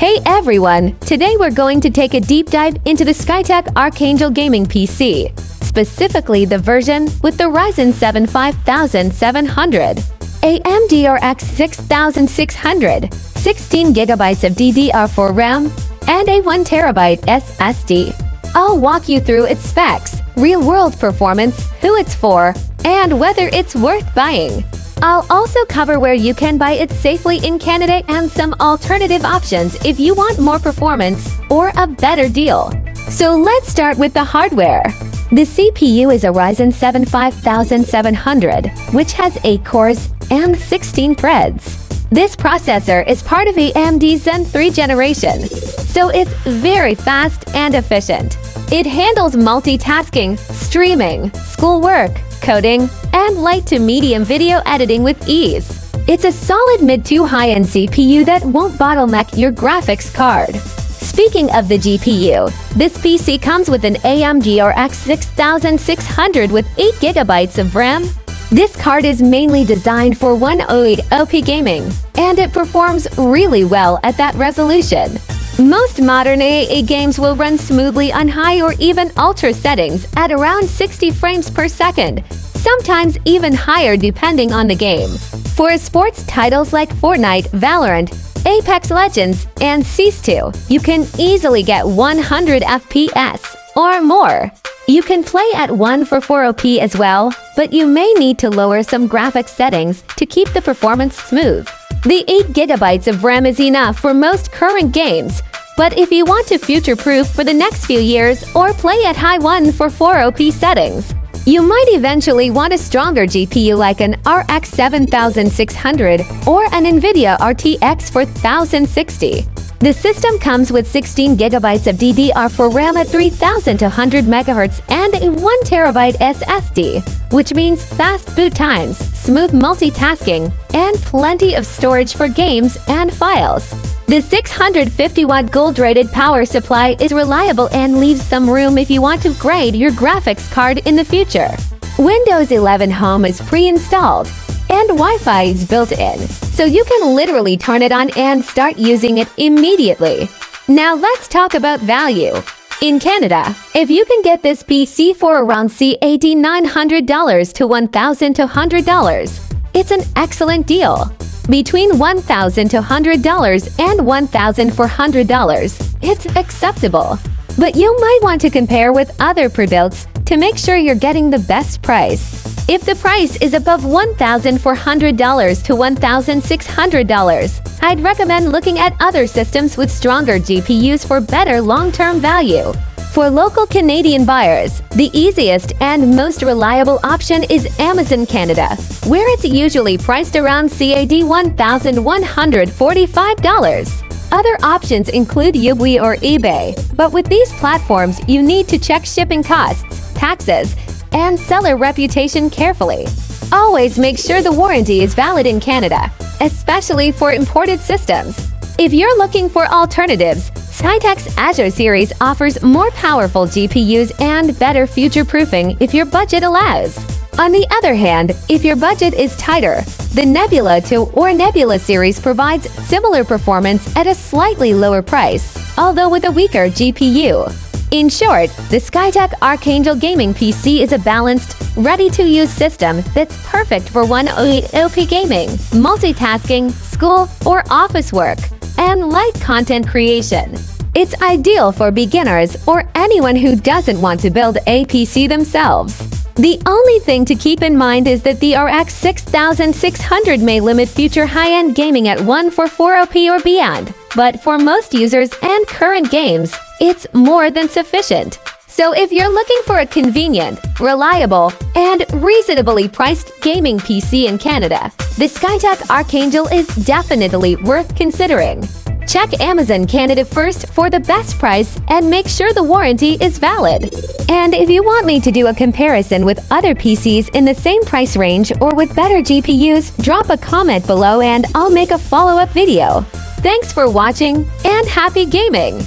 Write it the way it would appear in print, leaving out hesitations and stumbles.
Hey everyone! Today we're going to take a deep dive into the Skytech Archangel Gaming PC, specifically the version with the Ryzen 7 5700, AMD RX 6600, 16GB of DDR4 RAM, and a 1TB SSD. I'll walk you through its specs, real-world performance, who it's for, and whether it's worth buying. I'll also cover where you can buy it safely in Canada and some alternative options if you want more performance or a better deal. So let's start with the hardware. The CPU is a Ryzen 7 5700, which has 8 cores and 16 threads. This processor is part of AMD's Zen 3 generation, so it's very fast and efficient. It handles multitasking, streaming, schoolwork, coding, and light to medium video editing with ease. It's a solid mid to high-end CPU that won't bottleneck your graphics card. Speaking of the GPU, this PC comes with an AMD RX 6600 with 8GB of RAM. This card is mainly designed for 108OP gaming, and it performs really well at that resolution. Most modern AAA games will run smoothly on high or even ultra settings at around 60 frames per second, sometimes even higher depending on the game. For sports titles like Fortnite, Valorant, Apex Legends, and CS2, you can easily get 100 FPS or more. You can play at 144p as well, but you may need to lower some graphics settings to keep the performance smooth. The 8GB of RAM is enough for most current games, but if you want to future-proof for the next few years or play at high 144p settings, you might eventually want a stronger GPU like an RX 7600 or an NVIDIA RTX 4060. The system comes with 16GB of DDR4 RAM at 3200 MHz and a 1TB SSD, which means fast boot times, smooth multitasking, and plenty of storage for games and files. The 650-watt gold-rated power supply is reliable and leaves some room if you want to upgrade your graphics card in the future. Windows 11 Home is pre-installed, and Wi-Fi is built in, so you can literally turn it on and start using it immediately. Now let's talk about value. In Canada, if you can get this PC for around CAD $900 to $1,200, it's an excellent deal. Between $1,000 to $100 and $1,400, it's acceptable. But you might want to compare with other pre-builts to make sure you're getting the best price. If the price is above $1,400 to $1,600, I'd recommend looking at other systems with stronger GPUs for better long-term value. For local Canadian buyers, the easiest and most reliable option is Amazon Canada, where it's usually priced around CAD $1,145. Other options include Ubli or eBay, but with these platforms, you need to check shipping costs, taxes, and seller reputation carefully. Always make sure the warranty is valid in Canada, especially for imported systems. If you're looking for alternatives, Skytech's Azure series offers more powerful GPUs and better future-proofing if your budget allows. On the other hand, if your budget is tighter, the Nebula 2 or Nebula series provides similar performance at a slightly lower price, although with a weaker GPU. In short, the Skytech Archangel Gaming PC is a balanced, ready-to-use system that's perfect for 108OP gaming, multitasking, school or office work, and light content creation. It's ideal for beginners or anyone who doesn't want to build a PC themselves. The only thing to keep in mind is that the RX 6600 may limit future high-end gaming at 144p or beyond, but for most users and current games, it's more than sufficient. So if you're looking for a convenient, reliable, and reasonably priced gaming PC in Canada, the Skytech Archangel is definitely worth considering. Check Amazon Canada first for the best price and make sure the warranty is valid. And if you want me to do a comparison with other PCs in the same price range or with better GPUs, drop a comment below and I'll make a follow-up video. Thanks for watching and happy gaming!